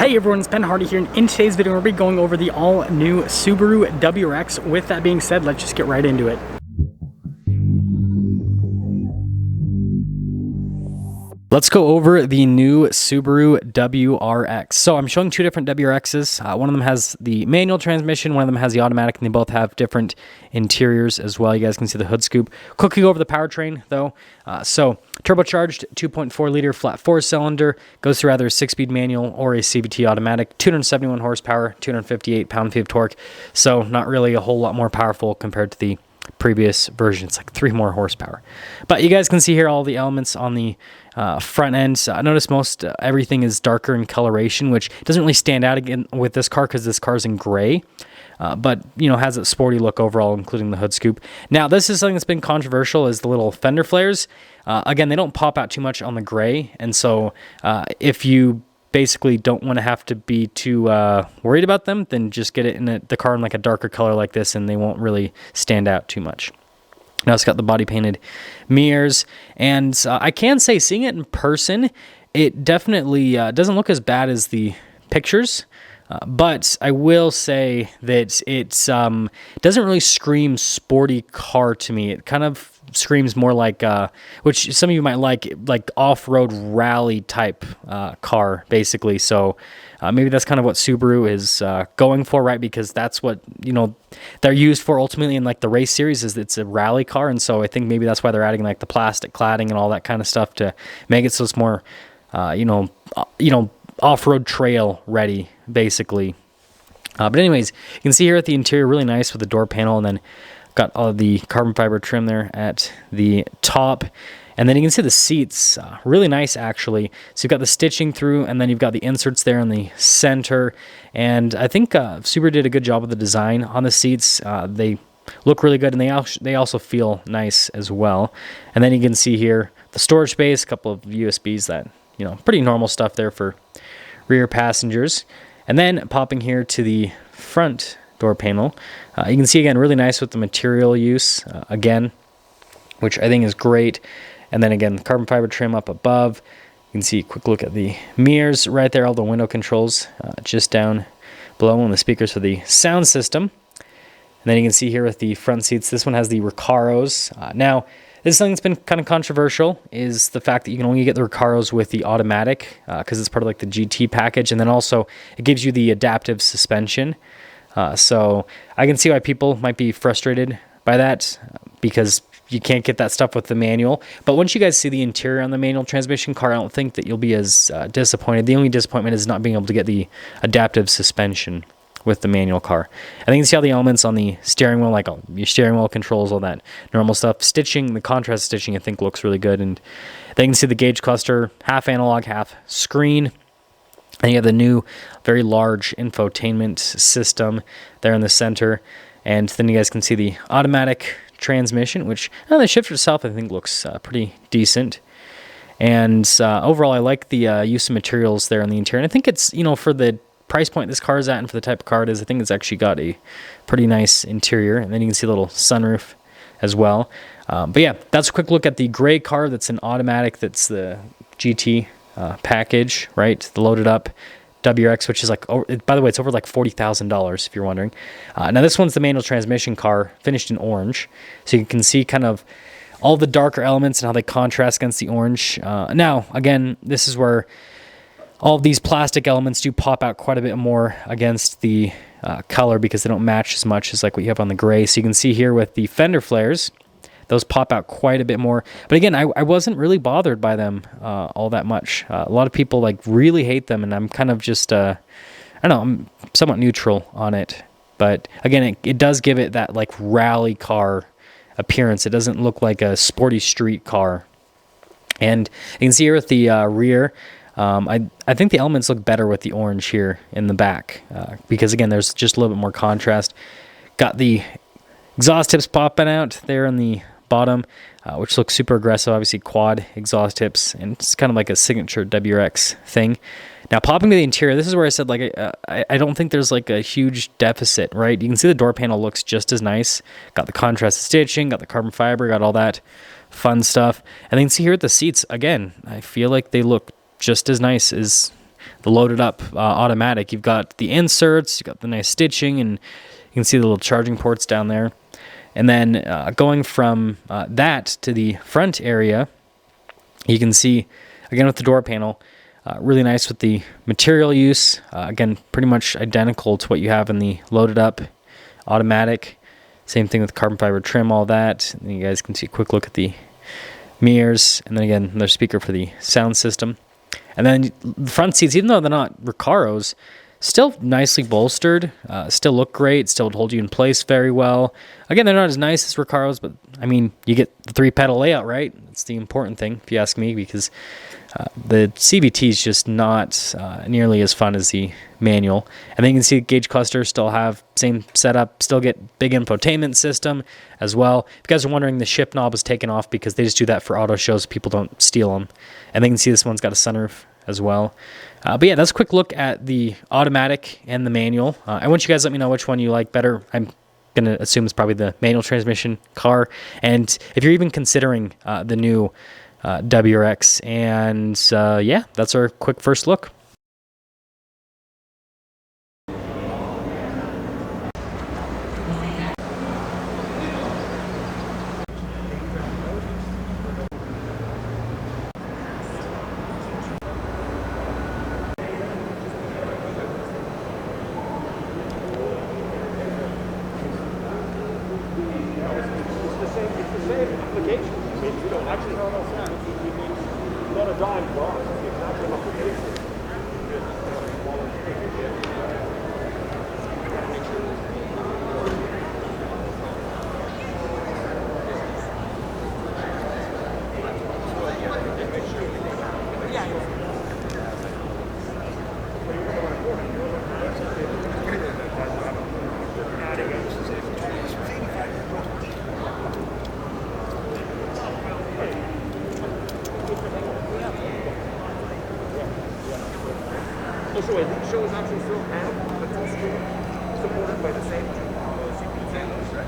Hey everyone, it's Ben Hardy here, and in today's video we'll be going over the all-new Subaru WRX. With that being said, let's just get right into it. Let's go over the new Subaru WRX. So I'm showing two different WRXs. One of them has the manual transmission, one of them has the automatic, and they both have different interiors as well. You guys can see the hood scoop. Quickly go over the powertrain though. So turbocharged 2.4 liter flat 4-cylinder, goes through either a 6-speed manual or a CVT automatic, 271 horsepower, 258 pound-feet of torque. So not really a whole lot more powerful compared to the previous version. It's like 3 more horsepower. But you guys can see here all the elements on the front end. I notice most everything is darker in coloration, which doesn't really stand out again with this car because this car's in gray. But, you know, has a sporty look overall, including the hood scoop. Now, this is something that's been controversial, is the little fender flares. Again, they don't pop out too much on the gray. And so if you basically don't want to have to be too worried about them, then just get it in the car in like a darker color like this, and they won't really stand out too much. Now it's got the body painted mirrors, and I can say seeing it in person, it definitely doesn't look as bad as the pictures. But I will say that it doesn't really scream sporty car to me. It kind of screams more like, which some of you might like off-road rally type car, basically. So maybe that's kind of what Subaru is going for, right? Because that's what, you know, they're used for ultimately in like the race series, is it's a rally car. And so I think maybe that's why they're adding like the plastic cladding and all that kind of stuff to make it so it's more, you know, off-road trail ready, basically. But anyways, you can see here at the interior, really nice with the door panel, and then got all of the carbon fiber trim there at the top. And then you can see the seats, really nice actually. So you've got the stitching through, and then you've got the inserts there in the center. And I think Subaru did a good job with the design on the seats. They look really good, and they also feel nice as well. And then you can see here the storage space, a couple of USBs, that, you know, pretty normal stuff there for rear passengers. And then popping here to the front door panel, you can see again, really nice with the material use again, which I think is great. And then again, the carbon fiber trim up above. You can see a quick look at the mirrors right there, all the window controls just down below, and the speakers for the sound system. And then you can see here with the front seats, this one has the Recaros. Now, this is something that's been kind of controversial, is the fact that you can only get the Recaros with the automatic because it's part of like the GT package, and then also it gives you the adaptive suspension. So I can see why people might be frustrated by that because you can't get that stuff with the manual. But once you guys see the interior on the manual transmission car, I don't think that you'll be as disappointed. The only disappointment is not being able to get the adaptive suspension with the manual car. I think you can see all the elements on the steering wheel, like your steering wheel controls, all that normal stuff. Stitching, the contrast stitching, I think looks really good. And then you can see the gauge cluster, half analog, half screen. And you have the new, very large infotainment system there in the center. And then you guys can see the automatic transmission, which the shifter itself I think looks pretty decent. And overall, I like the use of materials there in the interior. And I think it's, you know, for the price point this car is at and for the type of car it is, I think it's actually got a pretty nice interior. And then you can see a little sunroof as well. But yeah, that's a quick look at the gray car that's an automatic, that's the GT package, right? The loaded up WRX, which is like, by the way, it's over like $40,000 if you're wondering. Now this one's the manual transmission car, finished in orange. So you can see kind of all the darker elements and how they contrast against the orange. Now, again, this is where all of these plastic elements do pop out quite a bit more against the color because they don't match as much as like what you have on the gray. So you can see here with the fender flares, those pop out quite a bit more. But again, I wasn't really bothered by them all that much. A lot of people like really hate them, and I'm kind of just, I don't know, I'm somewhat neutral on it. But again, it does give it that like rally car appearance. It doesn't look like a sporty street car. And you can see here with the rear, I think the elements look better with the orange here in the back because, again, there's just a little bit more contrast. Got the exhaust tips popping out there on the bottom, which looks super aggressive, obviously quad exhaust tips, and it's kind of like a signature WRX thing. Now, popping to the interior, this is where I said, like, I don't think there's like a huge deficit, right? You can see the door panel looks just as nice. Got the contrast stitching, got the carbon fiber, got all that fun stuff. And then you can see here at the seats, again, I feel like they look just as nice as the loaded up automatic. You've got the inserts, you've got the nice stitching, and you can see the little charging ports down there. And then going from that to the front area, you can see, again with the door panel, really nice with the material use. Again, pretty much identical to what you have in the loaded up automatic. Same thing with carbon fiber trim, all that. And you guys can see a quick look at the mirrors. And then again, another speaker for the sound system. And then the front seats, even though they're not Recaros, still nicely bolstered, still look great, still hold you in place very well. Again, they're not as nice as Recaros, but I mean, you get the 3-pedal layout, right? That's the important thing, if you ask me, because the CVT is just not nearly as fun as the manual. And then you can see the gauge cluster still have same setup, still get big infotainment system as well. If you guys are wondering, the shift knob was taken off because they just do that for auto shows, people don't steal them. And then you can see this one's got a sunroof as well. But yeah, that's a quick look at the automatic and the manual. I want you guys to let me know which one you like better. I'm going to assume it's probably the manual transmission car. And if you're even considering the new WRX. And yeah, that's our quick first look. So it shows actually still panel, but it's supported by the same CPU channels, right?